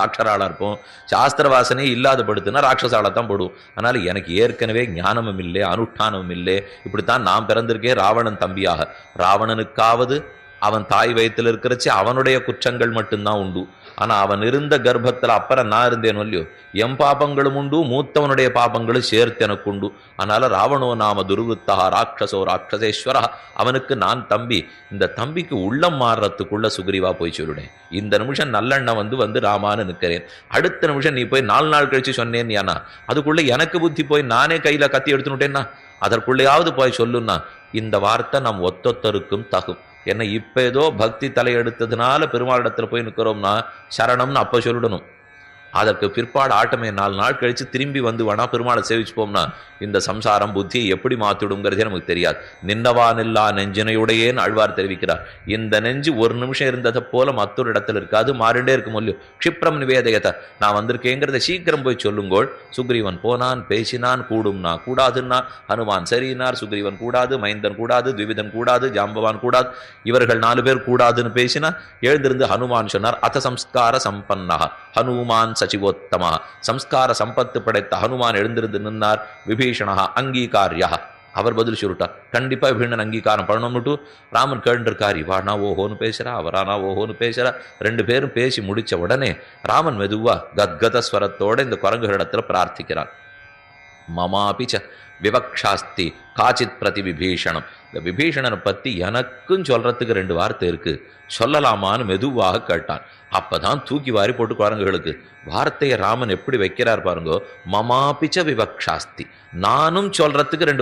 ராட்சராளா இருப்போம். சாஸ்திர வாசனையே இல்லாத படுத்துனா ராட்சசால தான் படும். அதனால எனக்கு ஏற்கனவே ஞானமும் இல்லை, அனுஷ்டானமும் இல்லை. இப்படித்தான் நான் பிறந்திருக்கேன் ராவணன் தம்பியாக. ராவணனுக்காவது அவன் தாய் வயிற்றில் இருக்கிறச்சு அவனுடைய குற்றங்கள் மட்டும்தான் உண்டு. ஆனா அவன் இருந்த கர்ப்பத்துல அப்புறம் நான் இருந்தேன் இல்லையோ, எம் பாபங்களும் உண்டு, மூத்தவனுடைய பாபங்களும் சேர்த்து எனக்கு உண்டு. அதனால ராவணோ நாம துர்வத்தா ராட்சசோ ராட்சசேஸ்வரா, அவனுக்கு நான் தம்பி. இந்த தம்பிக்கு உள்ளம் மாறுறதுக்குள்ள சுக்ரீவா போய் சொல்லுடேன். இந்த நிமிஷம் நல்லெண்ணம் வந்து ராமான்னு நிற்கிறேன். அடுத்த நிமிஷம் நீ போய் 4 நாள் கழிச்சு சொன்னேன் ஏன்னா அதுக்குள்ள எனக்கு புத்தி போய் நானே கையில கத்தி எடுத்துனுட்டேன்னா அதற்குள்ளேயாவது போய் சொல்லுன்னா இந்த வார்த்தை நம் ஒத்தொத்தருக்கும் தகும். என்ன இப்ப ஏதோ பக்தி தலையெடுத்ததுனால பெருமாளிடத்துல போய் நிற்கிறோம்னா சரணம்னு அப்ப சொல்லிடணும். அதற்கு பிற்பாடு ஆட்டமே 4 நாள் கழிச்சு திரும்பி வந்து வேணா பெருமாளை சேவிச்சுப்போம்னா இந்த சம்சாரம் புத்தியை எப்படி மாத்திடுங்கிறதே நமக்கு தெரியாது. நின்னவானில்லா நெஞ்சினையுடையேன்னு ஆழ்வார் தெரிவிக்கிறார். இந்த நெஞ்சு ஒரு நிமிஷம் இருந்ததை போல மற்றொரு இடத்துல இருக்காது, மாறிண்டே இருக்கும் இல்லையோ. க்ஷிப்ரம் நிவேதயத்தை, நான் வந்திருக்கேங்கிறத சீக்கிரம் போய் சொல்லுங்கோள். சுக்ரீவன் போனான், பேசினான், கூடும்னா கூடாதுன்னா ஹனுமான் சரினார். சுக்ரீவன் கூடாது, மைந்தன் கூடாது, துவிதன் கூடாது, ஜாம்பவான் கூடாது, இவர்கள் 4 பேர் கூடாதுன்னு பேசினா எழுந்திருந்து ஹனுமான் சொன்னார் அத சம்ஸ்கார சம்பன்னா ஹனுமான் சச்சிவோத்தமா. சம்ஸ்கார சம்பத்து படைத்த ஹனுமான் எழுந்திருந்து நின்னார். விபீஷணா அங்கீகாரியா, அவர் பதில் சொல்லிட்டார் கண்டிப்பா விபீஷணன் அங்கீகாரம் பண்ணணும்னுட்டு. ராமன் கேண்டிருக்கார், இவானா ஓஹோன்னு பேசுறா, அவரானா ஓஹோன்னு பேசுறா. 2 பேரும் பேசி முடிச்ச உடனே ராமன் மெதுவா கத்கத ஸ்வரத்தோட இந்த குரங்குகளிடத்துல பிரார்த்திக்கிறான். மமாபிச்ச விவக்ஷாஸ்தி காச்சித் பிரதி விபீஷணம். இந்த விபீஷணனை பத்தி எனக்கும் சொல்றதுக்கு 2 வார்த்தை இருக்கு, சொல்லலாமான்னு மெதுவாக கேட்டான். அப்பதான் தூக்கி வாரி போட்டு குரங்குகளுக்கு வார்த்தையை ராமன் எப்படி வைக்கிறார் பாருங்கோ. மமாபிச்ச விவக்ஷாஸ்தி, நானும் சொல்றதுக்கு 2